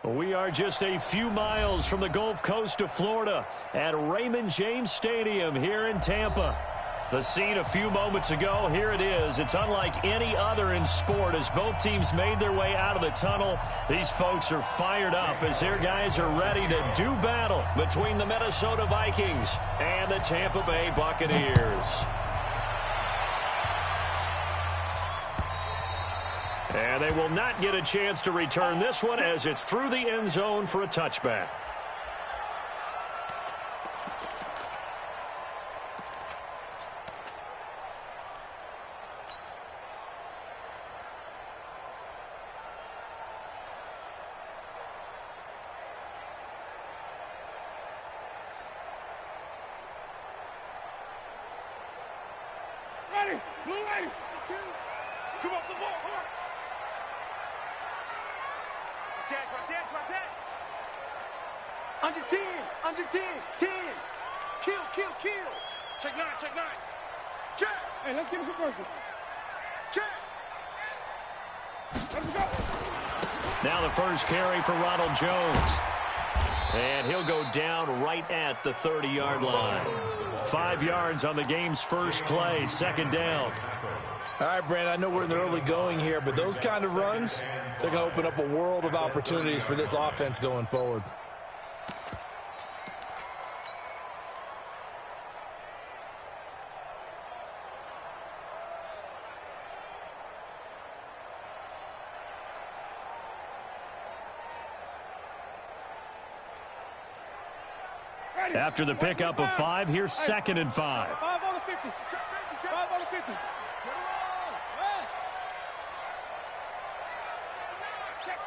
We are just a few miles from the Gulf Coast of Florida at Raymond James Stadium here in Tampa. The scene a few moments ago, here it is. It's unlike any other in sport as both teams made their way out of the tunnel. These folks are fired up as their guys are ready to do battle between the Minnesota Vikings and the Tampa Bay Buccaneers. And they will not get a chance to return this one as it's through the end zone for a touchback. Ready, blue lady, come up the ball, hard. Watch that. Under 10, 10. Kill. Check nine. Check. Hey, let's get him conversion. Check. Let's go. Now the first carry for Ronald Jones. And he'll go down right at the 30-yard line. 5 yards on the game's first play, second down. All right, Brandon, I know we're in the early going here, but those kind of runs, they're going to open up a world of opportunities for this offense going forward. After the pickup of 5, here's 2nd and 5. 5 on the 50. 5 on the 50. Check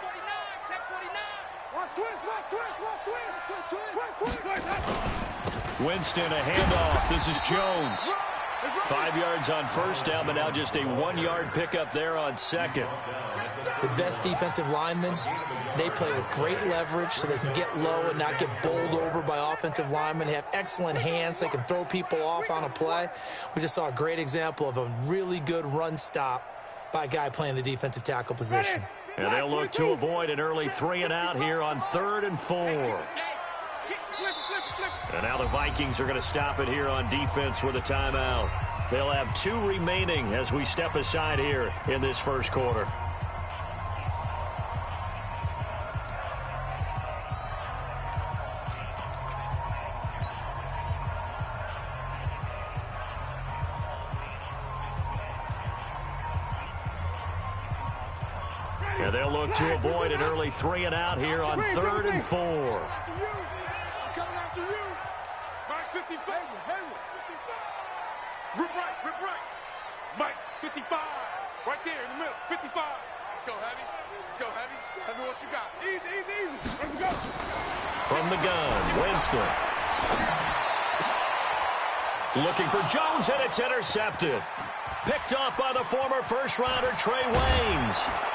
49. Winston, a handoff. This is Jones. 5 yards on first down, but now just a 1-yard pickup there on second. The best defensive linemen, they play with great leverage so they can get low and not get bowled over by offensive linemen. They have excellent hands. They can throw people off on a play. We just saw a great example of a really good run stop by a guy playing the defensive tackle position. And they'll look to avoid an early 3 and out here on 3rd and 4. And now the Vikings are going to stop it here on defense with a timeout. They'll have 2 remaining as we step aside here in this first quarter. And they'll look to avoid an early 3 and out here on 3rd and 4. Coming after you. Mike 55. Rip right. Mike 55. Right there in the middle. 55. Let's go, Heavy. Heavy, what you got? Easy. Let's go. From the gun, Winston. Looking for Jones, and it's intercepted. Picked off by the former first-rounder Trey Waynes.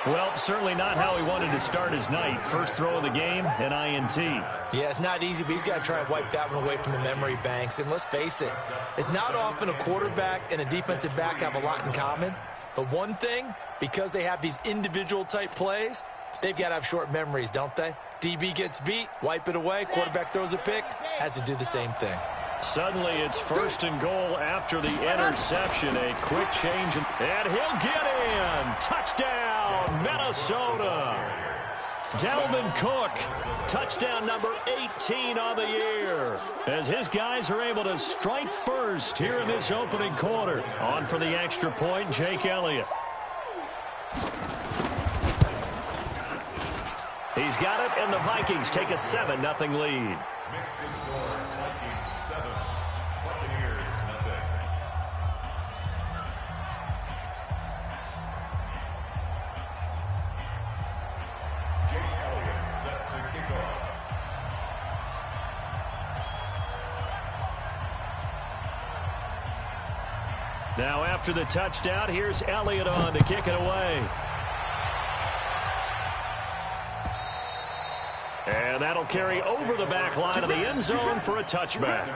Well, certainly not how he wanted to start his night. First throw of the game, an INT. Yeah, it's not easy, but he's got to try and wipe that one away from the memory banks. And let's face it, it's not often a quarterback and a defensive back have a lot in common. But one thing, because they have these individual type plays, they've got to have short memories, don't they? DB gets beat, wipe it away, quarterback throws a pick, has to do the same thing. Suddenly it's 1st and goal after the interception. A quick change, and he'll get in. Touchdown, Minnesota. Dalvin Cook, touchdown number 18 on the year, as his guys are able to strike first here in this opening quarter. On for the extra point, Jake Elliott. He's got it, and the Vikings take a 7-0 lead. Now after the touchdown, here's Elliott on to kick it away. And that'll carry over the back line of the end zone for a touchback.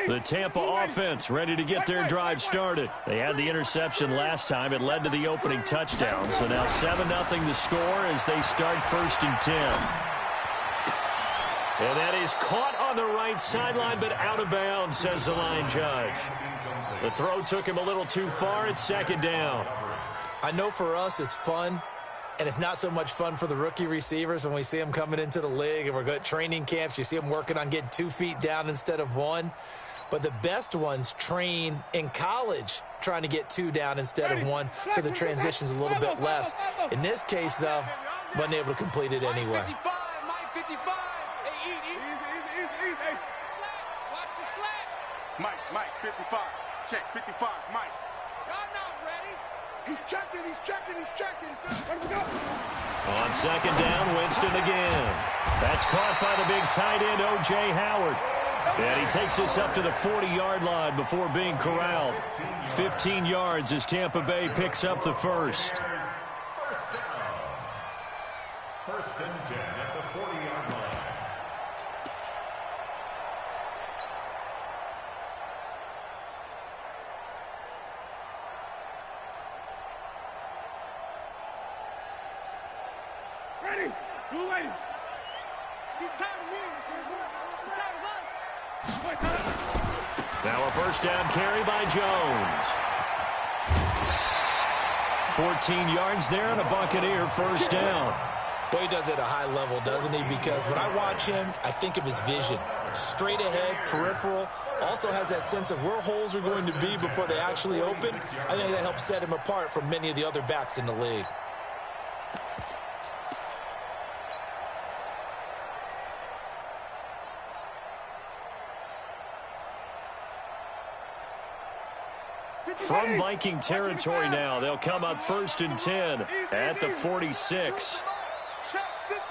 The Tampa offense ready to get their drive started. They had the interception last time. It led to the opening touchdown. So now 7-0 to score as they start 1st and 10. And that is caught on the right sideline, but out of bounds, says the line judge. The throw took him a little too far. It's 2nd down. I know for us it's fun, and it's not so much fun for the rookie receivers when we see them coming into the league and we're going to training camps. You see them working on getting 2 feet down instead of 1. But the best ones train in college trying to get 2 down instead of 1, so the transition's a little bit less. In this case, though, wasn't able to complete it anyway. Mike, 55. Check, 55, Mike. I'm not ready. He's checking. Where do we go? On 2nd down, Winston again. That's caught by the big tight end, O.J. Howard. And he takes us up to the 40-yard line before being corralled. 15 yards as Tampa Bay picks up the first. 1st and 10 at the 40-yard line. Ready? Blue lady. He's tired of me. He's tired of us. Now a 1st down carry by Jones. 14 yards there and a Buccaneer 1st down. Boy, he does it at a high level, doesn't he? Because when I watch him, I think of his vision. Straight ahead, peripheral. Also has that sense of where holes are going to be before they actually open. I think that helps set him apart from many of the other backs in the league. From Viking territory now, they'll come up 1st and 10 at the 46. Check 50.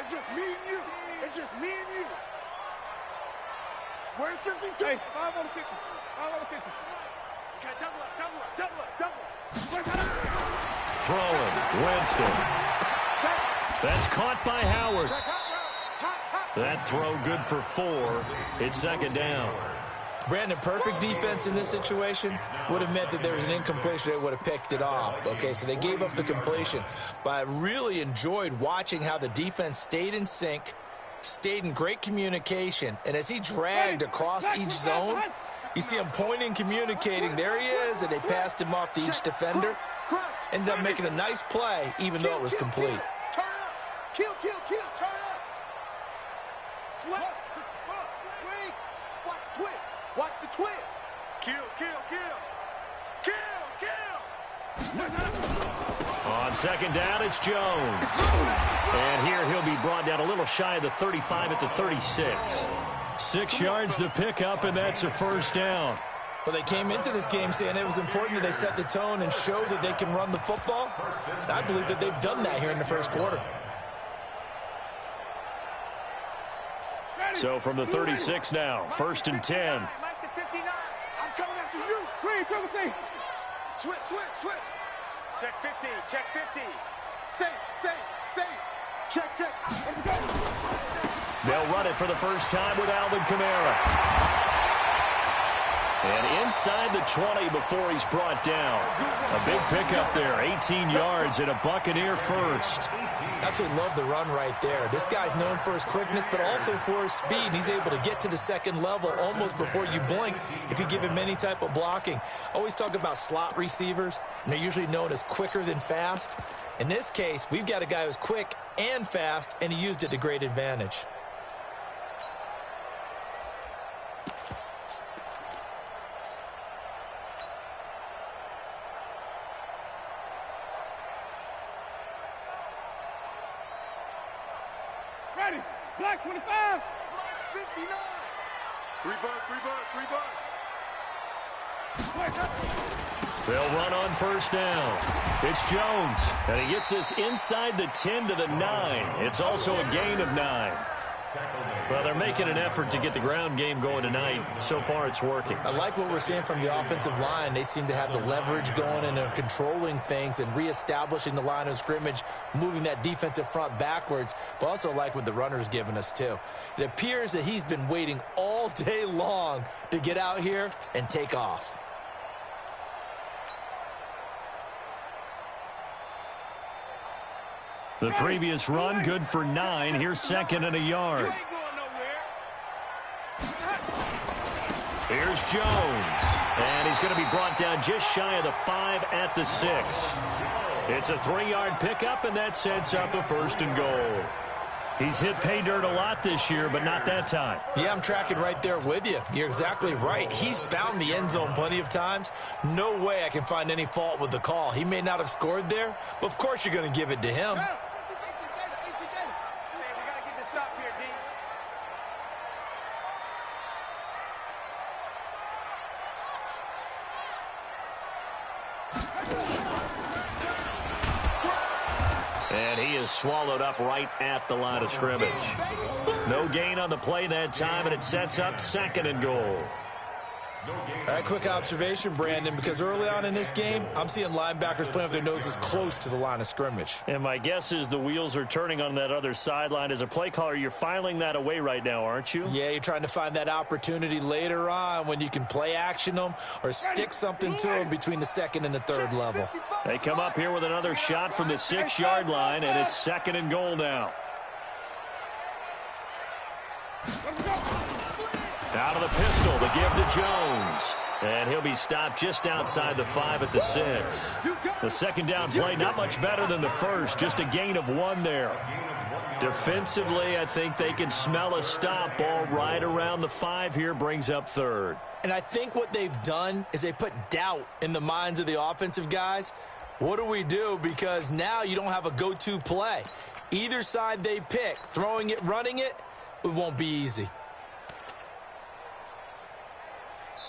It's just me and you. It's just me and you. Where's 52? Hey, 5 on 50. 5 on 50. Okay, double up. Throwing, Winston. That's caught by Howard. That throw good for 4. It's 2nd down. Brandon, perfect defense in this situation would have meant that there was an incompletion that would have picked it off. Okay, so they gave up the completion. But I really enjoyed watching how the defense stayed in sync, stayed in great communication, and as he dragged across each zone, you see him pointing, communicating. There he is, and they passed him off to each defender. Ended up making a nice play, even though it was complete. Turn up. Kill. Turn up. Slap. Wait. Watch the twist. Watch the twist. Kill. On 2nd down, it's Jones. And here he'll be brought down a little shy of the 35 at the 36. 6 yards the pickup, and that's a 1st down. Well, they came into this game saying it was important that they set the tone and show that they can run the football. And I believe that they've done that here in the 1st quarter. So from the 36 now, 1st and 10. I'm coming after you. Switch. Check 50. Say. Check. Let's go. They'll run it for the first time with Alvin Kamara. And inside the 20 before he's brought down. A big pickup there, 18 yards and a Buccaneer first. Absolutely love the run right there. This guy's known for his quickness, but also for his speed. He's able to get to the 2nd level almost before you blink if you give him any type of blocking. Always talk about slot receivers, and they're usually known as quicker than fast. In this case, we've got a guy who's quick and fast, and he used it to great advantage. Black 25. Black 59. 3 bucks. They'll run on 1st down. It's Jones, and he gets us inside the 10 to the 9. It's also a gain of 9. Tackle Well, they're making an effort to get the ground game going tonight. So far, it's working. I like what we're seeing from the offensive line. They seem to have the leverage going, and they're controlling things and reestablishing the line of scrimmage, moving that defensive front backwards, but also like what the runner's giving us, too. It appears that he's been waiting all day long to get out here and take off. The previous run, good for 9. Here's second and a yard. Here's Jones. And he's going to be brought down just shy of the 5 at the 6. It's a 3-yard pickup, and that sets up a 1st and goal. He's hit pay dirt a lot this year, but not that time. Yeah, I'm tracking right there with you. You're exactly right. He's found the end zone plenty of times. No way I can find any fault with the call. He may not have scored there, but of course you're going to give it to him. And he is swallowed up right at the line of scrimmage. No gain on the play that time, and it sets up 2nd and goal. All right, quick observation, Brandon, because early on in this game, I'm seeing linebackers playing with their noses close to the line of scrimmage. And my guess is the wheels are turning on that other sideline. As a play caller, you're filing that away right now, aren't you? Yeah, you're trying to find that opportunity later on when you can play action them or stick something to them between the 2nd and the 3rd level. They come up here with another shot from the 6-yard line, and it's 2nd and goal now. Out of the pistol, the give to Jones. And he'll be stopped just outside the 5 at the 6. The second down play, not much better than the first, just a gain of 1 there. Defensively, I think they can smell a stop. Ball right around the 5 here, brings up 3rd. And I think what they've done is they put doubt in the minds of the offensive guys. What do we do? Because now you don't have a go-to play. Either side they pick, throwing it, running it, it won't be easy.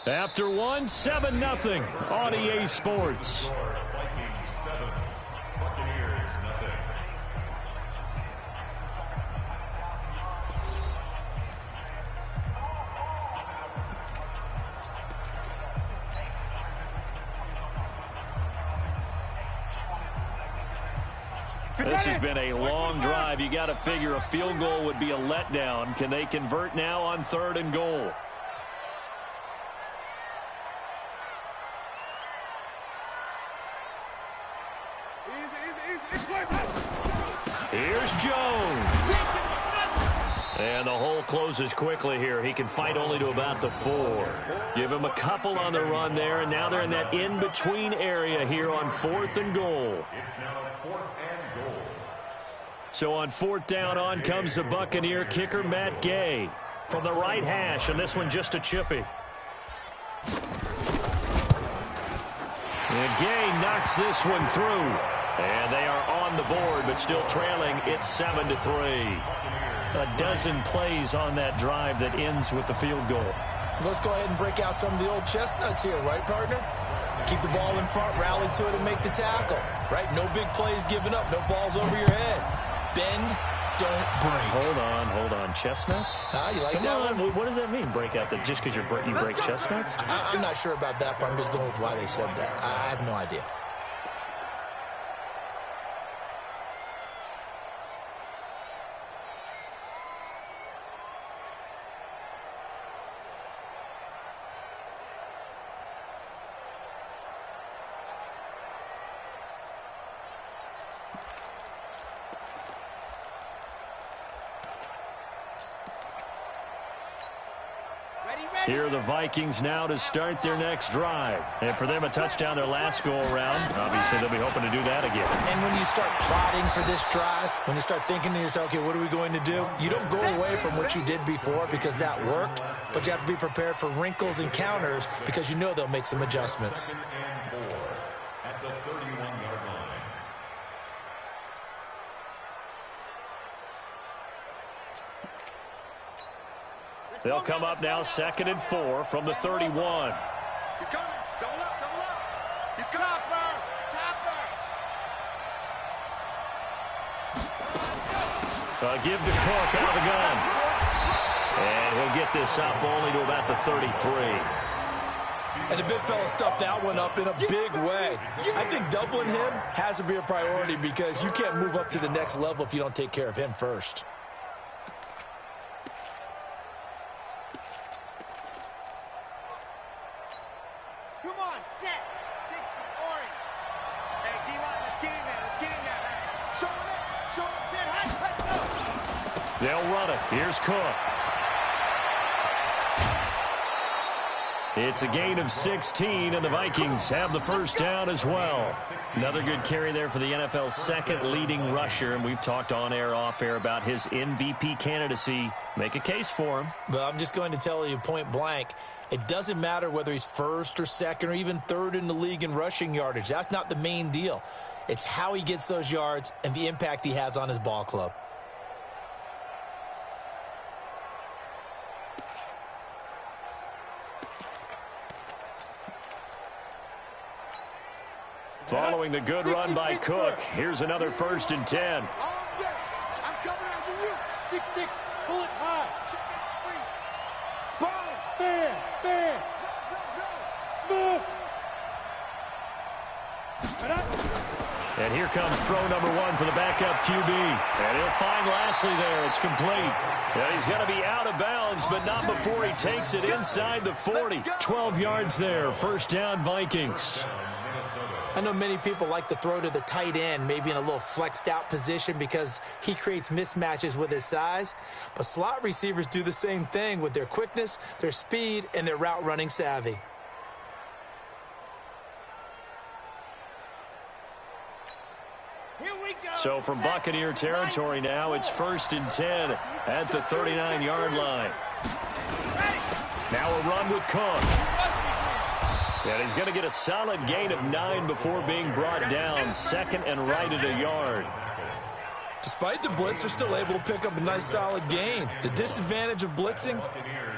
After 1, 7-0 on EA Sports. Viking 7, Buccaneers nothing. This has been a long drive. You got to figure a field goal would be a letdown. Can they convert now on 3rd and goal? Here's Jones. And the hole closes quickly here. He can fight only to about the 4. Give him a couple on the run there, and now they're in that in-between area here on 4th and goal. It's now 4th and goal. So on 4th down, on comes the Buccaneer kicker, Matt Gay, from the right hash, and this one just a chippy. And Gay knocks this one through. And they are on the board, but still trailing. It's 7-3. A dozen plays on that drive that ends with the field goal. Let's go ahead and break out some of the old chestnuts here, right, partner? Keep the ball in front, rally to it, and make the tackle, right? No big plays given up, no balls over your head. Bend, don't break. Hold on. Chestnuts? You like Come that on. one? What does that mean, break out? Just because you break chestnuts? I'm not sure about that, but I'm just going with why they said that. I have no idea. Here are the Vikings now to start their next drive. And for them, a touchdown their last go-around. Obviously, they'll be hoping to do that again. And when you start plotting for this drive, when you start thinking to yourself, okay, what are we going to do? You don't go away from what you did before because that worked, but you have to be prepared for wrinkles and counters because you know they'll make some adjustments. At the 31-yard line. They'll come up now 2nd and 4 from the 31. He's coming. Double up. He's Chopper. Give to Cook out of the gun. he'll get this up only to about the 33. And the big fella stuffed that one up in a big way. I think doubling him has to be a priority because you can't move up to the next level if you don't take care of him first. Come on, set. 60, orange. Hey, D-line, let's get in there. Let's get in there. Show him that. Show him Set, high, They'll run it. Here's Cook. It's a gain of 16, and the Vikings have the first down as well. Another good carry there for the NFL's second leading rusher, and we've talked on air, off air about his MVP candidacy. Make a case for him. But I'm just going to tell you point blank, it doesn't matter whether he's first or second or even third in the league in rushing yardage. That's not the main deal. It's how he gets those yards and the impact he has on his ball club. Following the good run by Cook, here's another 1st and 10. I'm coming after you. 6-6, pull it high. Sponge, fair. Smooth. And here comes throw number 1 for the backup QB. And he'll find Lashley there. It's complete. And he's going to be out of bounds, but not before he takes it inside the 40. 12 yards there. First down, Vikings. I know many people like to throw to the tight end, maybe in a little flexed out position because he creates mismatches with his size. But slot receivers do the same thing with their quickness, their speed, and their route running savvy. Here we go. So from Buccaneer territory now, it's 1st and 10 at the 39-yard line. Now a run with Cook. And he's going to get a solid gain of 9 before being brought down. Second and right at a yard. Despite the blitz, they're still able to pick up a nice solid gain. The disadvantage of blitzing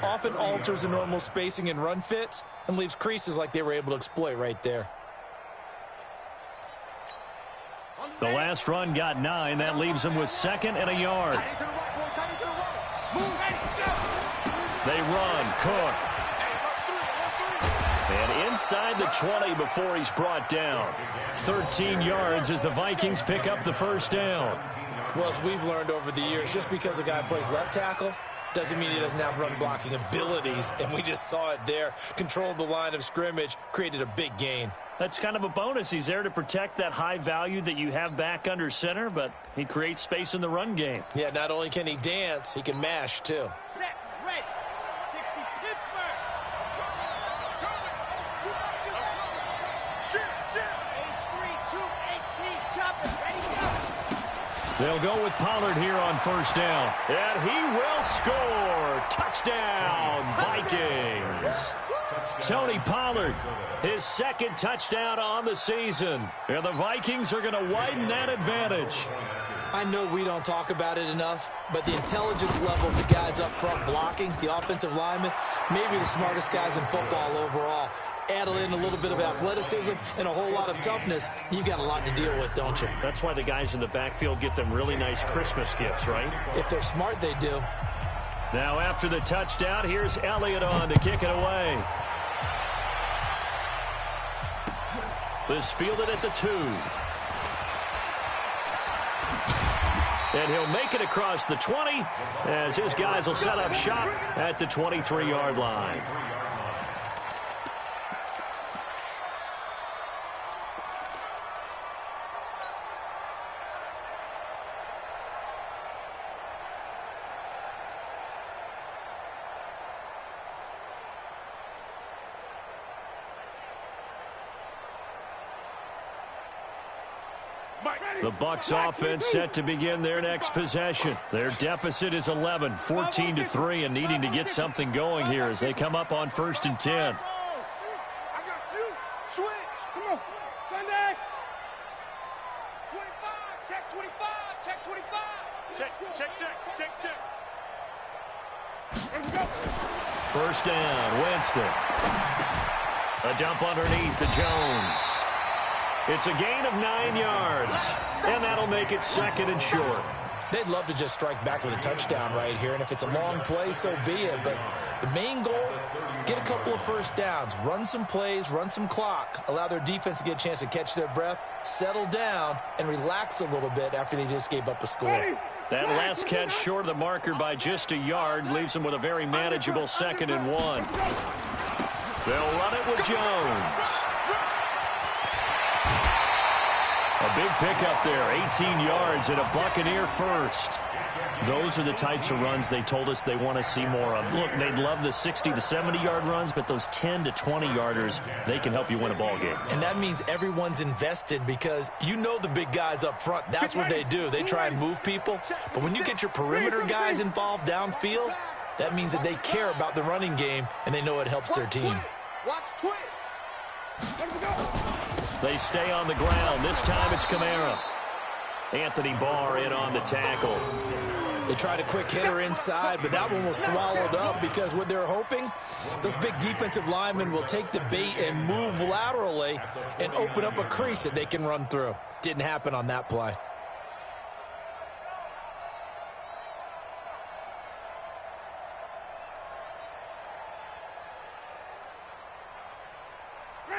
often alters the normal spacing and run fits and leaves creases like they were able to exploit right there. The last run got 9. That leaves him with 2nd and a yard. They run. Cook. And inside the 20 before he's brought down. 13 yards as the Vikings pick up the first down. Well, as we've learned over the years, just because a guy plays left tackle doesn't mean he doesn't have run blocking abilities. And we just saw it there. Controlled the line of scrimmage, created a big gain. That's kind of a bonus. He's there to protect that high value that you have back under center, but he creates space in the run game. Yeah, not only can he dance, he can mash too. Set, ready. 60, Pittsburgh. H3, 218, chop it, ready, go. They'll go with Pollard here on first down. And he will score. Touchdown, Vikings. Tony Pollard, his 2nd touchdown on the season. And the Vikings are going to widen that advantage. I know we don't talk about it enough, but the intelligence level of the guys up front blocking, the offensive linemen, maybe the smartest guys in football overall. Add in a little bit of athleticism and a whole lot of toughness, you've got a lot to deal with, don't you? That's why the guys in the backfield get them really nice Christmas gifts, right? If they're smart, they do. Now after the touchdown, here's Elliott on to kick it away. This fielded at the 2. And he'll make it across the 20 as his guys will set up shop at the 23-yard line. The Bucs offense set to begin their next possession. Their deficit is 11, 14-3, and needing to get something going here as they come up on 1st and 10. I got you. Switch. Come on. Sunday. 25. Check 25. Check 25. Check. Here we go. First down, Winston. A dump underneath to Jones. It's a gain of 9 yards, and that'll make it 2nd and short. They'd love to just strike back with a touchdown right here, and if it's a long play, so be it. But the main goal, get a couple of first downs, run some plays, run some clock, allow their defense to get a chance to catch their breath, settle down, and relax a little bit after they just gave up a score. That last catch short of the marker by just a yard leaves them with a very manageable 2nd and 1. They'll run it with Jones. A big pickup there, 18 yards and a Buccaneer first. Those are the types of runs they told us they want to see more of. Look, they'd love the 60 to 70-yard runs, but those 10 to 20-yarders, they can help you win a ball game. And that means everyone's invested because you know the big guys up front. That's what they do. They try and move people. But when you get your perimeter guys involved downfield, that means that they care about the running game, and they know it helps their team. Watch twitch. They stay on the ground. This time it's Kamara. Anthony Barr in on the tackle. They tried a quick hitter inside, but that one was swallowed up because what they're hoping, those big defensive linemen will take the bait and move laterally and open up a crease that they can run through. Didn't happen on that play.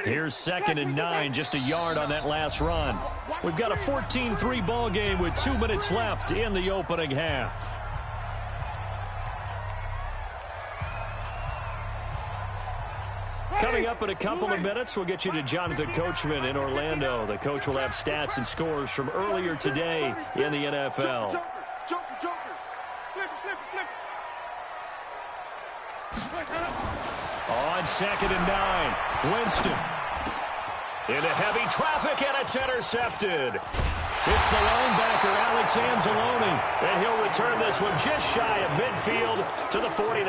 Here's 2nd and 9, just a yard on that last run. We've got a 14-3 ball game with 2 minutes left in the opening half. Coming up in a couple of minutes, we'll get you to Jonathan Coachman in Orlando. The coach will have stats and scores from earlier today in the NFL. Joker. Flip it. On 2nd and 9, Winston. Into heavy traffic, and it's intercepted. It's the linebacker, Alex Anzalone, and he'll return this one just shy of midfield to the 49.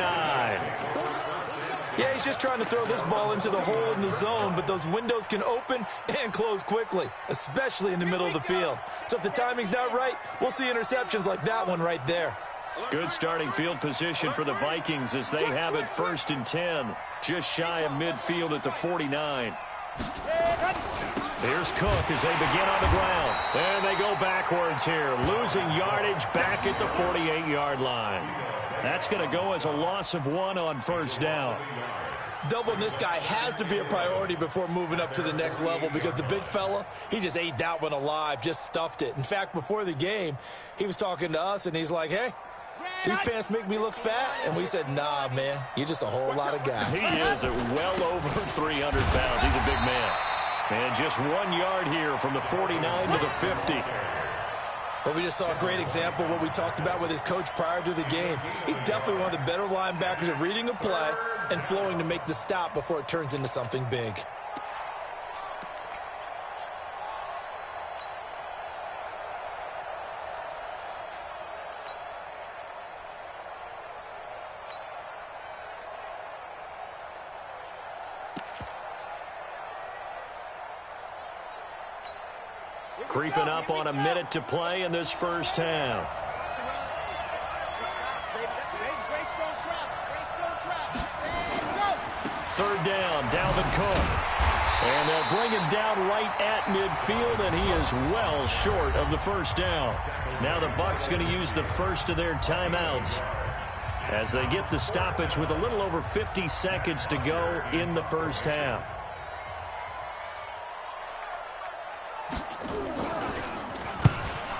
Yeah, he's just trying to throw this ball into the hole in the zone, but those windows can open and close quickly, especially in the middle of the field. So if the timing's not right, we'll see interceptions like that one right there. Good starting field position for the Vikings as they have it 1st and 10, just shy of midfield at the 49. Here's Cook as they begin on the ground. And they go backwards here, losing yardage back at the 48-yard line. That's going to go as a loss of 1 on 1st down. Doubling this guy has to be a priority before moving up to the next level because the big fella, he just ate that one alive, just stuffed it. In fact, before the game, he was talking to us, and he's like, hey, these pants make me look fat. And we said, nah, man, you're just a whole lot of guy. He is at well over 300 pounds. He's a big man. And just 1 yard here from the 49 to the 50. But we just saw a great example of what we talked about with his coach prior to the game. He's definitely one of the better linebackers at reading a play and flowing to make the stop before it turns into something big. Creeping up on a minute to play in this 1st half. 3rd down, Dalvin Cook. And they'll bring him down right at midfield, and he is well short of the 1st down. Now the Bucs going to use the first of their timeouts as they get the stoppage with a little over 50 seconds to go in the 1st half.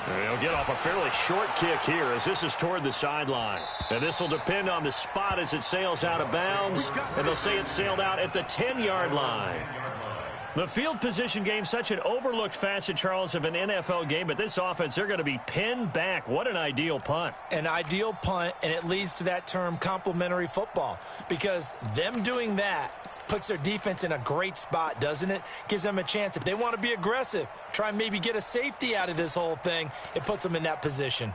They'll get off a fairly short kick here as this is toward the sideline. And this will depend on the spot as it sails out of bounds. And they'll say it sailed out at the 10-yard line. The field position game, such an overlooked facet, Charles, of an NFL game. But this offense, they're going to be pinned back. What an ideal punt. An ideal punt, and it leads to that term complementary football. Because them doing that puts their defense in a great spot, doesn't it? Gives them a chance. If they want to be aggressive, try and maybe get a safety out of this whole thing, it puts them in that position.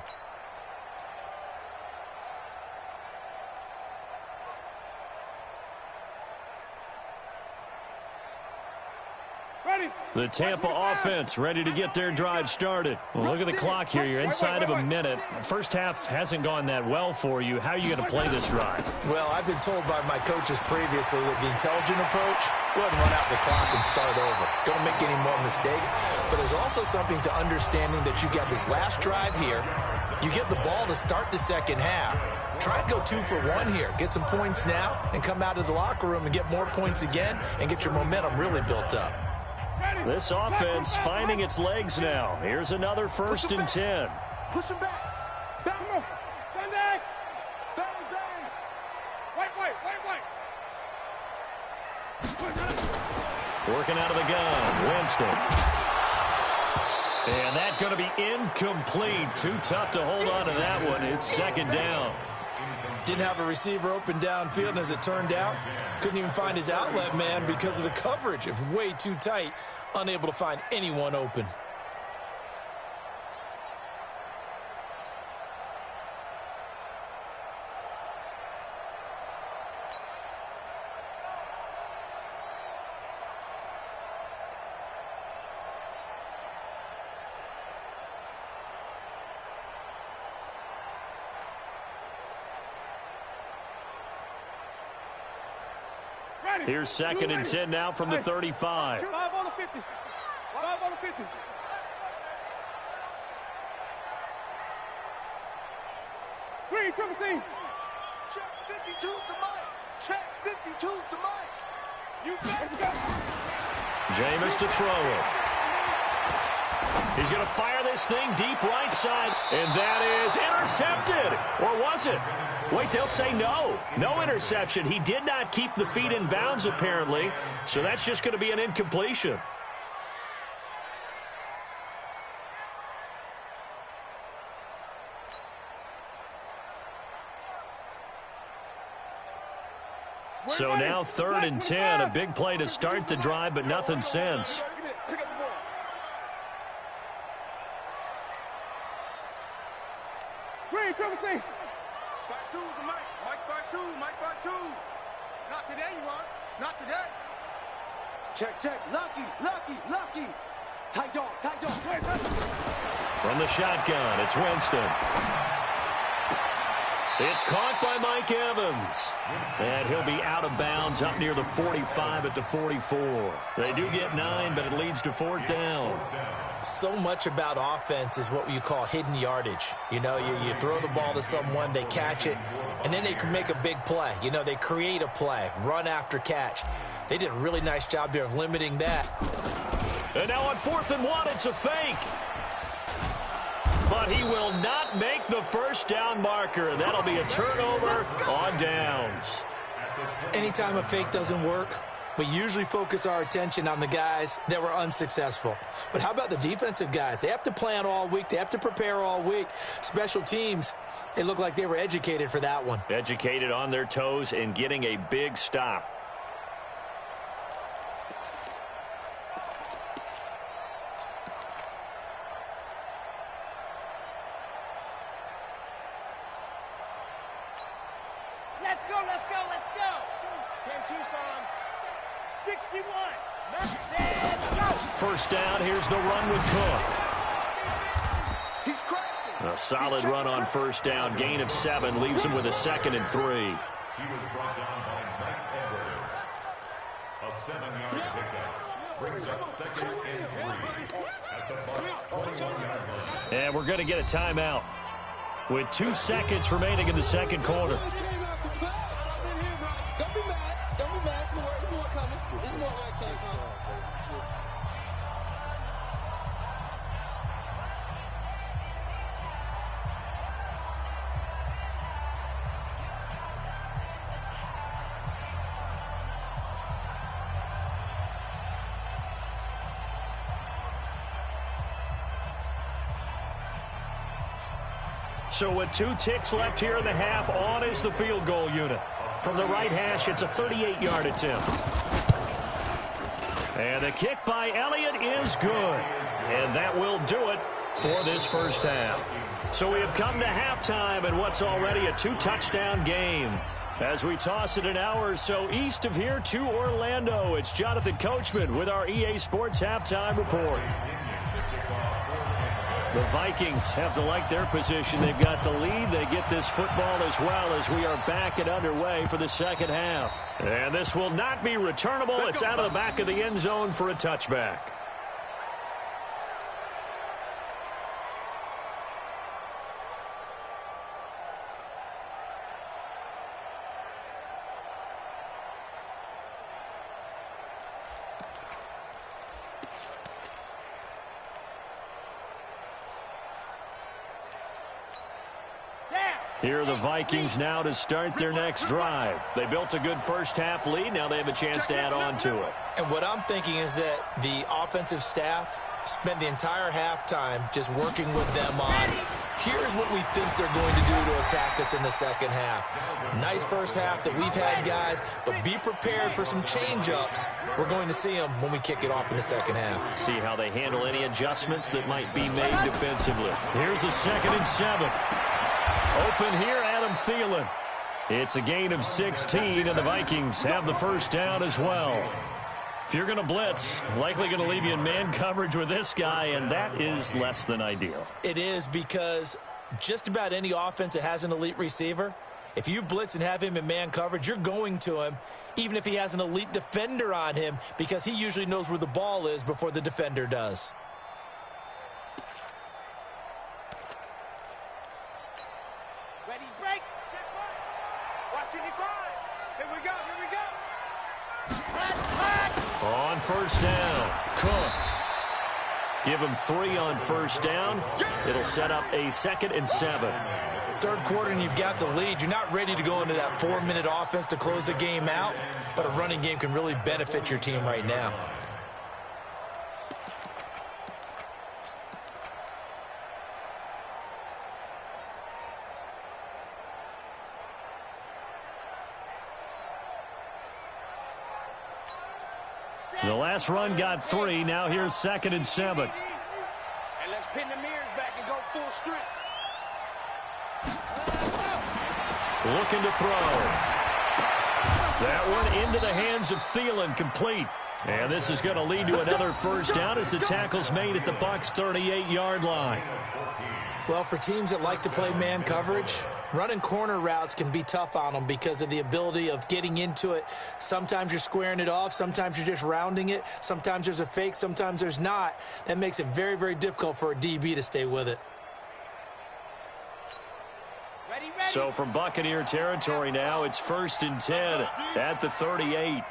The Tampa offense ready to get their drive started. Well, look at the clock here. You're inside of a minute. First half hasn't gone that well for you. How are you going to play this drive? Well, I've been told by my coaches previously that the intelligent approach, go ahead and run out the clock and start over. Don't make any more mistakes. But there's also something to understanding that you've got this last drive here. You get the ball to start the second half. Try and go 2 for 1 here. Get some points now and come out of the locker room and get more points again and get your momentum really built up. This offense finding its legs now. Here's another 1st and 10. Push him back. Back him up. Sunday. Bang, bang. Wait. Working out of the gun. Winston. And that's going to be incomplete. Too tough to hold on to that one. It's 2nd down. Didn't have a receiver open downfield, and as it turned out, couldn't even find his outlet man because of the coverage. It was way too tight, unable to find anyone open. Here's 2nd and 10 now from the 35. 5 on the 50. 5 on the 50. Green, triple team. Check 52's the mic. Check 52's the mic. You got Jameis to throw it. He's going to fire this thing deep right side, and that is intercepted. Or was it? Wait, they'll say no. No interception. He did not keep the feet in bounds, apparently, so that's just going to be an incompletion. So now 3rd and 10, a big play to start the drive, but nothing since. Green, triple team. 5-2's the mic. Mike 5-2. Mike 5-2. Not today, you are. Not today. Check. Lucky. Tight dog. From the shotgun, it's Winston. It's caught by Mike Evans. And he'll be out of bounds up near the 45 at the 44. They do get 9, but it leads to 4th down. So much about offense is what you call hidden yardage. You know, you throw the ball to someone, they catch it, and then they can make a big play. You know, they create a play, run after catch. They did a really nice job there of limiting that. And now on 4th and 1, it's a fake. But he will not make the 1st down marker. That'll be a turnover on downs. Anytime a fake doesn't work, we usually focus our attention on the guys that were unsuccessful. But how about the defensive guys? They have to plan all week. They have to prepare all week. Special teams, it looked like they were educated for that one. Educated on their toes and getting a big stop. Let's go. 10 Tucson. 61. First down, here's the run with Cook. He's crashing. A solid run on 1st down. Gain of 7 leaves him with a 2nd and 3. He was brought down by Mike Edwards. A 7-yard pickup brings up 2nd and 3 at the Bucs 21-yard line. And we're going to get a timeout with 2 seconds remaining in the 2nd quarter. Don't be mad. There's more coming. There's more where it came from. So with 2 ticks left here in the half, on is the field goal unit. From the right hash, it's a 38-yard attempt. And the kick by Elliott is good. And that will do it for this first half. So we have come to halftime in what's already a 2-touchdown game. As we toss it an hour or so east of here to Orlando, it's Jonathan Coachman with our EA Sports Halftime Report. The Vikings have to like their position. They've got the lead. They get this football as well as we are back and underway for the second half. And this will not be returnable. It's out of the back of the end zone for a touchback. Here are the Vikings now to start their next drive. They built a good first-half lead. Now they have a chance to add on to it. And what I'm thinking is that the offensive staff spent the entire halftime just working with them on, here's what we think they're going to do to attack us in the second half. Nice first half that we've had, guys, but be prepared for some change-ups. We're going to see them when we kick it off in the second half. See how they handle any adjustments that might be made defensively. Here's a 2nd and 7. Open here, Adam Thielen. It's a gain of 16, and the Vikings have the first down as well. If you're going to blitz, likely going to leave you in man coverage with this guy, and that is less than ideal. It is, because just about any offense that has an elite receiver, if you blitz and have him in man coverage, you're going to him, even if he has an elite defender on him, because he usually knows where the ball is before the defender does. Ready, break. Watch it, here we go, here we go. On first down, Cook. Give him 3 on first down. It'll set up a 2nd and 7. Third quarter and you've got the lead. You're not ready to go into that 4-minute offense to close the game out, but a running game can really benefit your team right now. The last run got 3. Now here's 2nd and 7. And let's pin the mirrors back and go full strength. Looking to throw. That one into the hands of Thielen, complete. And this is going to lead to another first down as the tackle's made at the Bucs' 38-yard line. Well, for teams that like to play man coverage, running corner routes can be tough on them because of the ability of getting into it. Sometimes you're squaring it off. Sometimes you're just rounding it. Sometimes there's a fake. Sometimes there's not. That makes it very, very difficult for a DB to stay with it. So from Buccaneer territory now, it's 1st and 10 at the 38.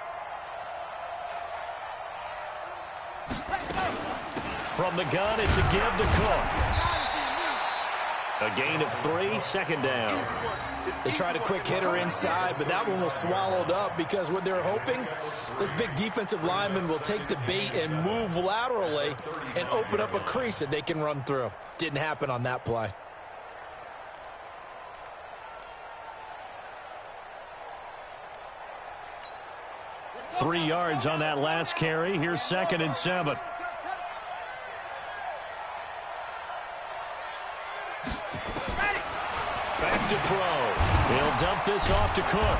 From the gun, it's a give to Cook. A gain of 3, 2nd down. They tried a quick hitter inside, but that one was swallowed up because what they're hoping, this big defensive lineman will take the bait and move laterally and open up a crease that they can run through. Didn't happen on that play. Three yards on that last carry. Here's 2nd and 7. Back to throw. He'll dump this off to Cook.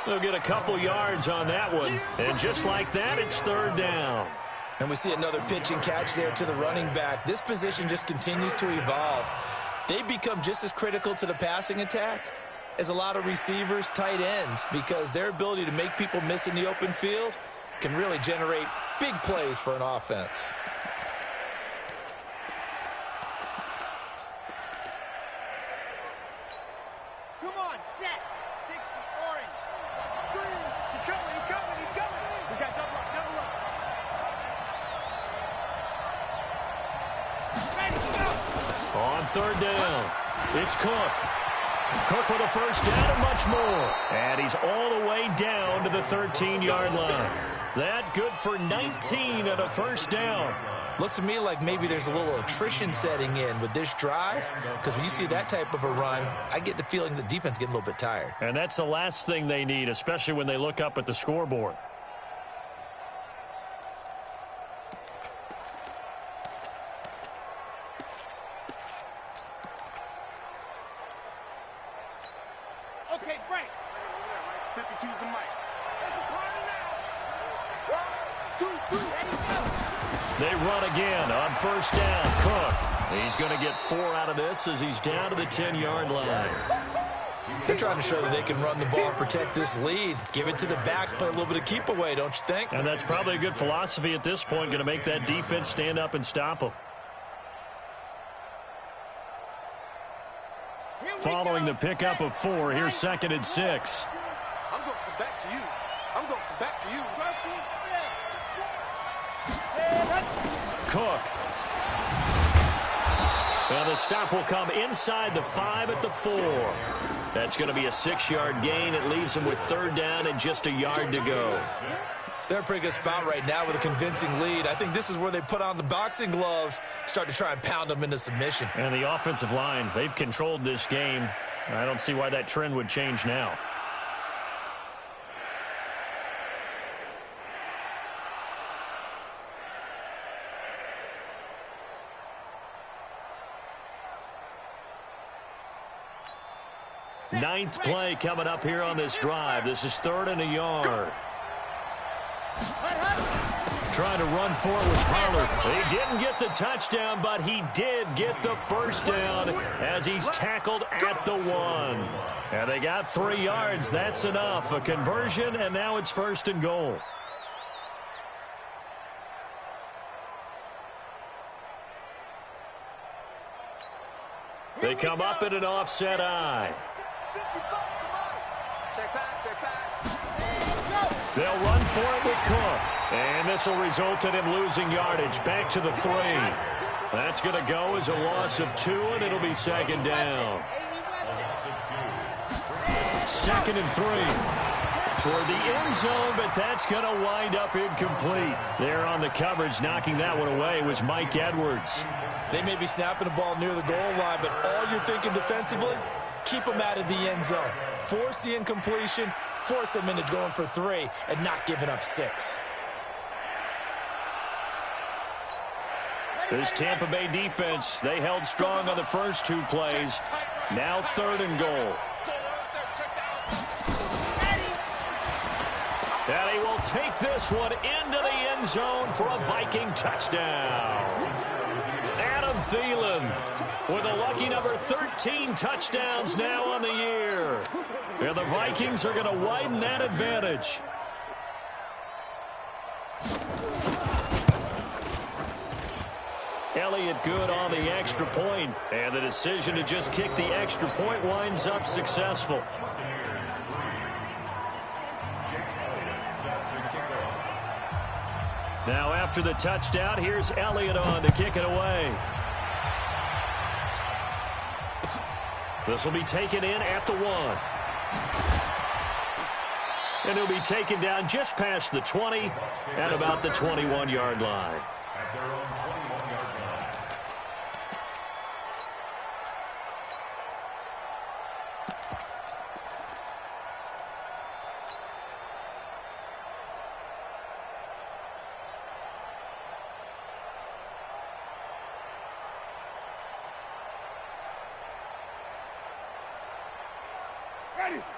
They'll get a couple yards on that one. And just like that, it's 3rd down. And we see another pitch and catch there to the running back. This position just continues to evolve. They become just as critical to the passing attack as a lot of receivers, tight ends, because their ability to make people miss in the open field can really generate big plays for an offense. Come on, set. 60, orange. He's coming, he's coming, he's coming. We got double up, double up. Ready, go. On 3rd down, it's Cook. Cook with a first down and much more. And he's all the way down to the 13-yard line. That good for 19 and a first down. Looks to me like maybe there's a little attrition setting in with this drive, because when you see that type of a run, I get the feeling the defense getting a little bit tired. And that's the last thing they need, especially when they look up at the scoreboard. Okay, break. 52's the mic. There's a party now. 1, 2, 3, ready, go. They run again on first down. Cook. He's going to get 4 out of this as he's down to the 10-yard line. They're trying to show that they can run the ball and protect this lead. Give it to the backs, play a little bit of keep away, don't you think? And that's probably a good philosophy at this point, going to make that defense stand up and stop them. Following the pickup of 4, here's 2nd and 6. I'm going to come back to you. I'm going to come back to you. Cook. And the stop will come inside the 5 at the 4. That's going to be a 6-yard gain. It leaves them with 3rd down and just a yard to go. They're in a pretty good spot right now with a convincing lead. I think this is where they put on the boxing gloves, start to try and pound them into submission. And the offensive line, they've controlled this game. I don't see why that trend would change now. Ninth play coming up here on this drive. This is 3rd and a yard. Trying to run for it with Pollard. He didn't get the touchdown, but he did get the 1st down as he's tackled at the 1. And they got 3 yards. That's enough. A conversion, and now it's 1st and goal. They come up in an offset eye. Check back. They'll run for it with Cook. And this will result in him losing yardage. Back to the 3. That's going to go as a loss of 2, and it'll be 2nd down. 2nd and 3. Toward the end zone, but that's going to wind up incomplete. There on the coverage, knocking that one away was Mike Edwards. They may be snapping the ball near the goal line, but all you're thinking defensively, keep them out of the end zone. Force the incompletion, force them into going for 3, and not giving up 6. This Tampa Bay defense, they held strong on the first 2 plays. Now 3rd and goal. And he will take this one into the end zone for a Viking touchdown. Adam Thielen with a lucky number 13 touchdowns now on the year. And the Vikings are going to widen that advantage. Elliott good on the extra point, and the decision to just kick the extra point winds up successful. Now after the touchdown, here's Elliott on to kick it away. This will be taken in at the 1. And he'll be taken down just past the 20 at about the 21-yard line. At their own 21-yard line.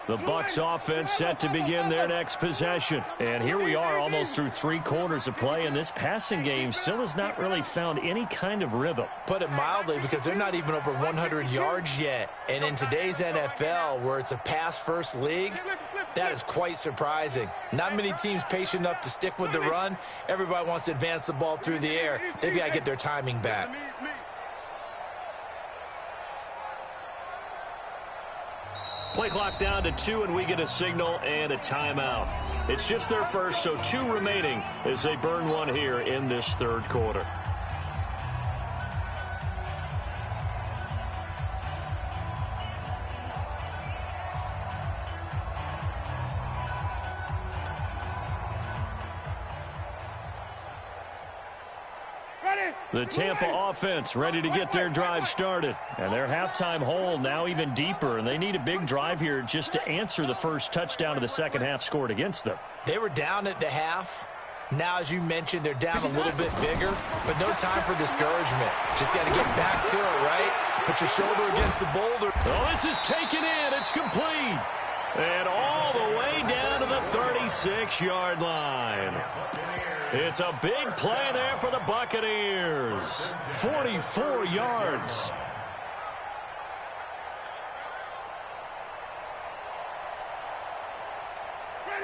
The Bucs offense set to begin their next possession. And here we are almost through 3 quarters of play, and this passing game still has not really found any kind of rhythm. Put it mildly, because they're not even over 100 yards yet. And in today's NFL, where it's a pass-first league, that is quite surprising. Not many teams patient enough to stick with the run. Everybody wants to advance the ball through the air. They've got to get their timing back. Play clock down to 2, and we get a signal and a timeout. It's just their first, so 2 remaining as they burn one here in this 3rd quarter. The Tampa offense ready to get their drive started. And their halftime hole now even deeper, and they need a big drive here just to answer the first touchdown of the second half scored against them. They were down at the half. Now, as you mentioned, they're down a little bit bigger, but no time for discouragement. Just got to get back to it, right? Put your shoulder against the boulder. Oh, this is taken in. It's complete. And all the way down to the 36-yard line. It's a big play there for the Buccaneers. 44 yards.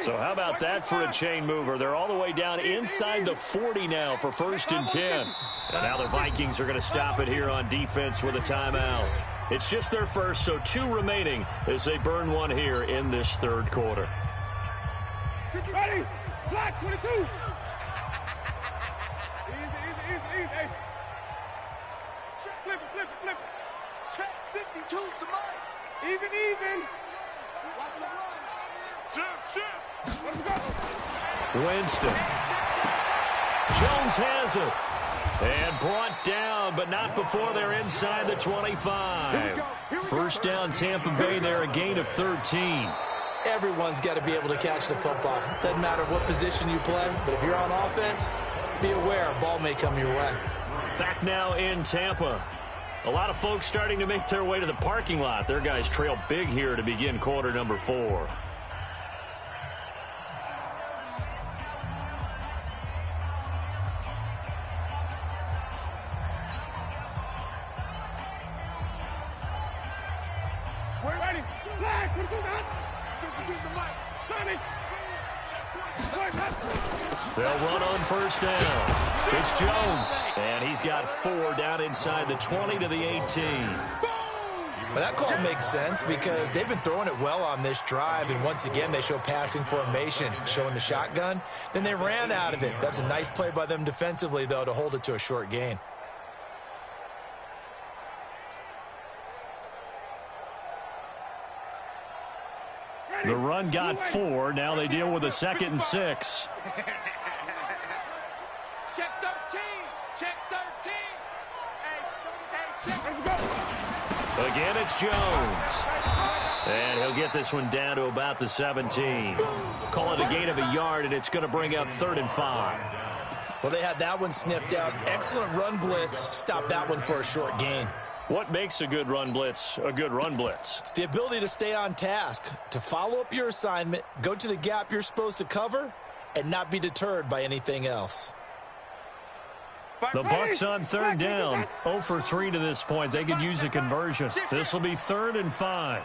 So how about that for a chain mover? They're all the way down inside the 40 now for 1st and 10. And now the Vikings are going to stop it here on defense with a timeout. It's just their first, so 2 remaining as they burn one here in this 3rd quarter. Ready? Black 22. Easy. Flip it. flip it. Check 52's the mic. Even. Watch the run. Shift. Let's go. Winston. Jones has it. And brought down, but not before they're inside the 25. First down, Tampa Bay there, a gain of 13. Everyone's got to be able to catch the football. Doesn't matter what position you play, but if you're on offense, be aware a ball may come your way. Back now in Tampa. A lot of folks starting to make their way to the parking lot. Their guys trail big here to begin quarter number 4. They'll run on first down. It's Jones, and he's got 4 down inside the 20 to the 18. Well, that call makes sense because they've been throwing it well on this drive, and once again they show passing formation, showing the shotgun. Then they ran out of it. That's a nice play by them defensively, though, to hold it to a short gain. The run got 4. Now they deal with a 2nd and 6. Check 13. Check 13. Hey, Again, it's Jones. And he'll get this one down to about the 17. Call it a gain of a yard, and it's going to bring up 3rd and 5. Well, they had that one sniffed out. Excellent run blitz. Stop that one for a short gain. What makes a good run blitz a good run blitz? The ability to stay on task, to follow up your assignment, go to the gap you're supposed to cover, and not be deterred by anything else. The Bucs on 3rd down. 0 for 3 to this point. They could use a conversion. This will be 3rd and 5.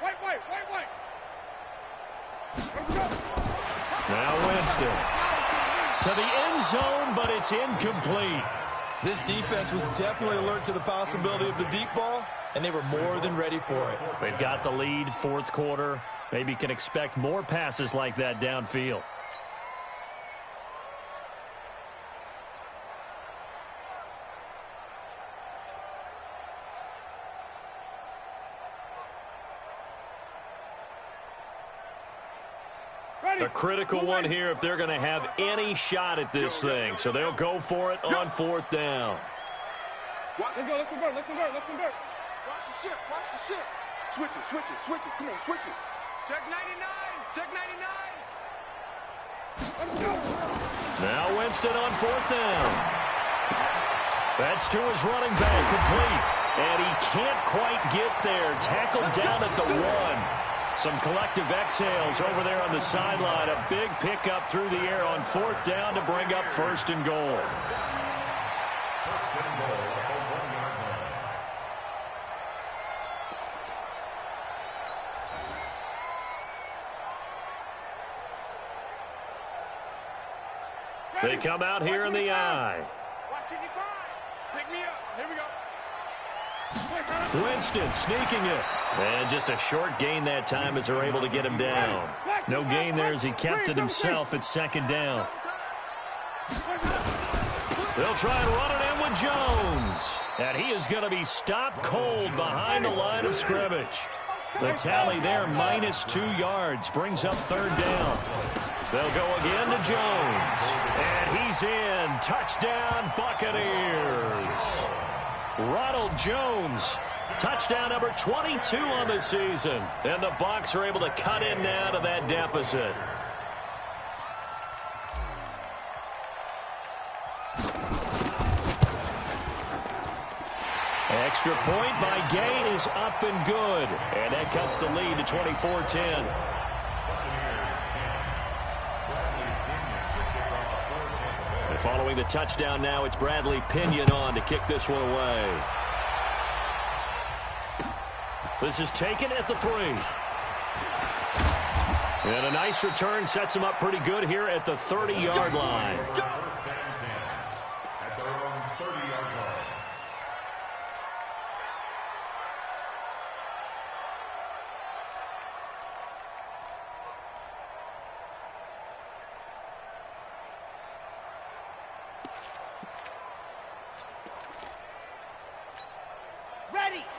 Wait. Now Winston. To the end zone, but it's incomplete. This defense was definitely alert to the possibility of the deep ball, and they were more than ready for it. They've got the lead, 4th quarter. Maybe can expect more passes like that downfield. A critical one here if they're going to have any shot at this thing. So they'll go for it on 4th down. Let's convert. Watch the ship. Switch it. Come on, switch it. Check 99. Now Winston on 4th down. That's to his running back, complete. And he can't quite get there. Tackled down at the 1. Some collective exhales over there on the sideline. A big pickup through the air on 4th down to bring up 1st and goal. They come out here in the eye. Pick me up. Here we go. Winston sneaking it. And just a short gain that time as they're able to get him down. No gain there as he kept it himself at 2nd down. They'll try and run it in with Jones. And he is going to be stopped cold behind the line of scrimmage. The tally there, -2 yards, brings up 3rd down. They'll go again to Jones. And he's in. Touchdown, Buccaneers. Ronald Jones, touchdown number 22 on the season. And the Bucs are able to cut in now to that deficit. Extra point by Gay is up and good. And that cuts the lead to 24-10. Following the touchdown now, it's Bradley Pinion on to kick this one away. This is taken at the 3. And a nice return sets him up pretty good here at the 30-yard line.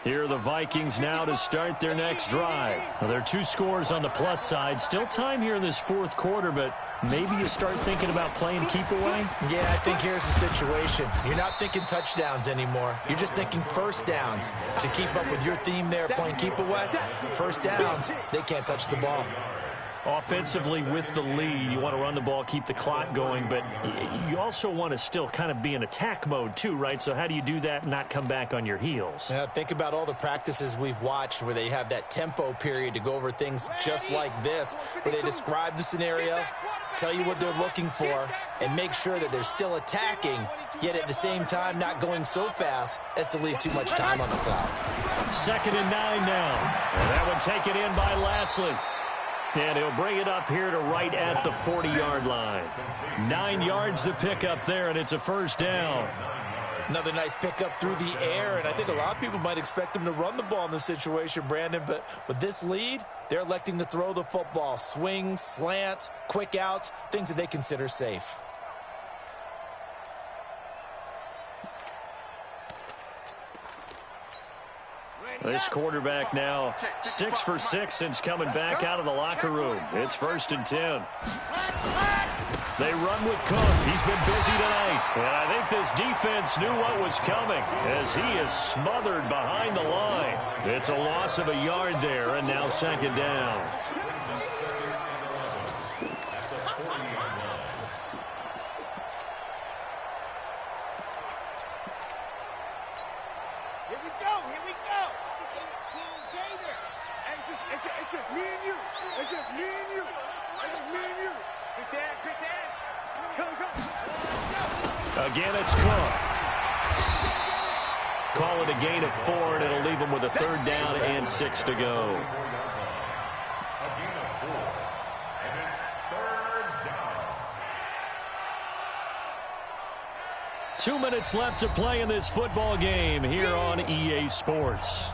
Here are the Vikings now to start their next drive. Well, there are 2 scores on the plus side. Still time here in this fourth quarter, but maybe you start thinking about playing keep away? Yeah, I think here's the situation. You're not thinking touchdowns anymore. You're just thinking first downs. To keep up with your theme there, playing keep away, first downs, they can't touch the ball. Offensively with the lead, you want to run the ball, keep the clock going, but you also want to still kind of be in attack mode too, right? So how do you do that and not come back on your heels? Yeah, think about all the practices we've watched where they have that tempo period to go over things just like this, where they describe the scenario, tell you what they're looking for, and make sure that they're still attacking, yet at the same time not going so fast as to leave too much time on the clock. 2nd and 9 now. And that one taken in by Lashley. And he'll bring it up here to right at the 40-yard line. 9 yards to pick up there, and it's a first down. Another nice pickup through the air, and I think a lot of people might expect him to run the ball in this situation, Brandon, but with this lead, they're electing to throw the football. Swings, slants, quick outs, things that they consider safe. This quarterback now 6 for 6 since coming back out of the locker room. It's 1st and 10. They run with Cook. He's been busy tonight. And I think this defense knew what was coming as he is smothered behind the line. It's a loss of a yard there, and now 2nd down. It's just me and you. It's just me and you. It's just me and you. Good dash. Go. Again, it's Cook. Call it a gain of 4, and it'll leave him with a 3rd down and 6 to go. 2 minutes left to play in this football game here on EA Sports.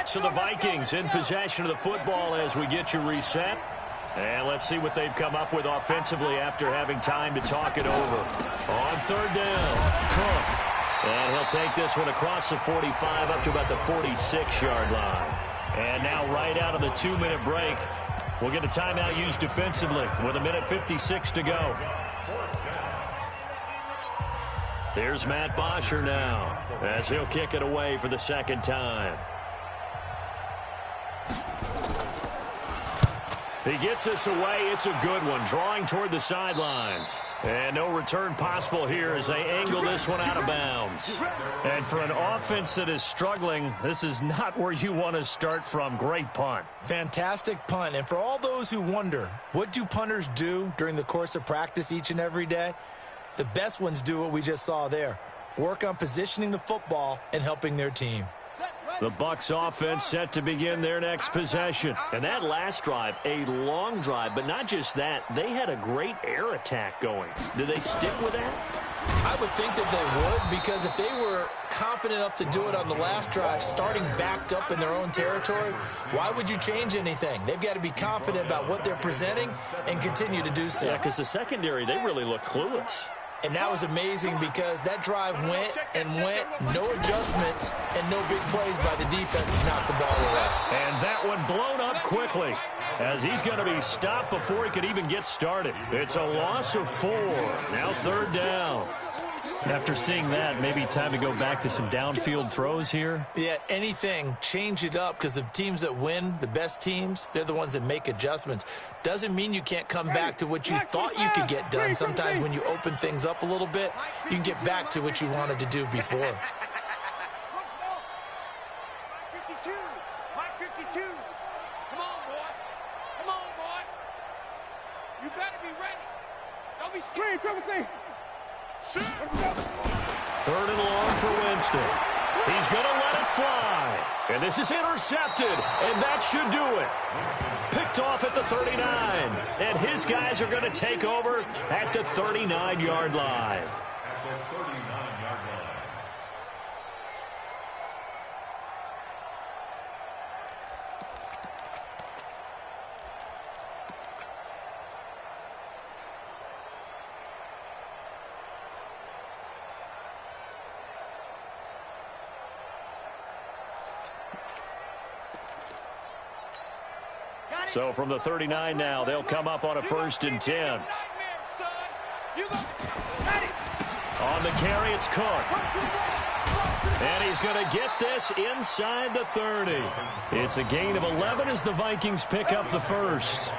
So the Vikings in possession of the football as we get you reset. And let's see what they've come up with offensively after having time to talk it over. On 3rd down, Cook. And he'll take this one across the 45 up to about the 46-yard line. And now right out of the 2-minute break, we'll get a timeout used defensively with 1:56 to go. There's Matt Bosher now as he'll kick it away for the 2nd time. He gets this away. It's a good one, drawing toward the sidelines. And no return possible here as they angle this one out of bounds. And for an offense that is struggling, this is not where you want to start from. Great punt. Fantastic punt. And for all those who wonder, what do punters do during the course of practice each and every day? The best ones do what we just saw there. Work on positioning the football and helping their team. The Bucs offense set to begin their next possession. And that last drive, a long drive, but not just that. They had a great air attack going. Do they stick with that? I would think that they would, because if they were confident enough to do it on the last drive, starting backed up in their own territory, why would you change anything? They've got to be confident about what they're presenting and continue to do so. Yeah, because the secondary, they really look clueless. And that was amazing because that drive went and went, no adjustments and no big plays by the defense to knock the ball away. And that one blown up quickly as he's going to be stopped before he could even get started. It's a loss of 4. Now 3rd down. After seeing that, maybe time to go back to some downfield throws here. Yeah, anything, change it up, because the teams that win, the best teams, they're the ones that make adjustments. Doesn't mean you can't come back to what you thought you could get done. Sometimes when you open things up a little bit, you can get back to what you wanted to do before. Mike 52. Mike 52. Come on, boy. Come on, boy. You better be ready. Screen, triple team. Third and long for Winston. He's going to let it fly. And this is intercepted, and that should do it. Picked off at the 39. And his guys are going to take over at the 39-yard line. At the 39-yard line. So from the 39 now, they'll come up on a 1st and 10. On the carry, it's Cook. And he's going to get this inside the 30. It's a gain of 11 as the Vikings pick up the first.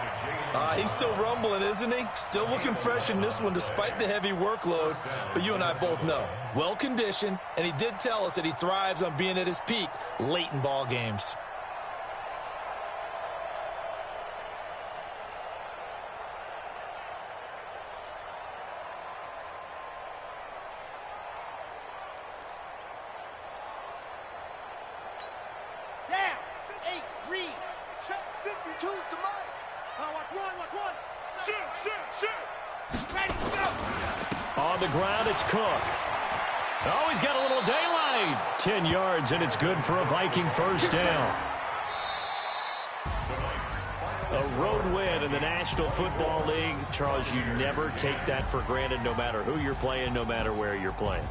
He's still rumbling, isn't he? Still looking fresh in this one despite the heavy workload. But you and I both know, well-conditioned, and he did tell us that he thrives on being at his peak late in ball games. On the ground, it's Cook. Oh, he's got a little daylight. 10 yards, and it's good for a Viking first down. A road win in the National Football League. Charles, you never take that for granted, no matter who you're playing, no matter where you're playing.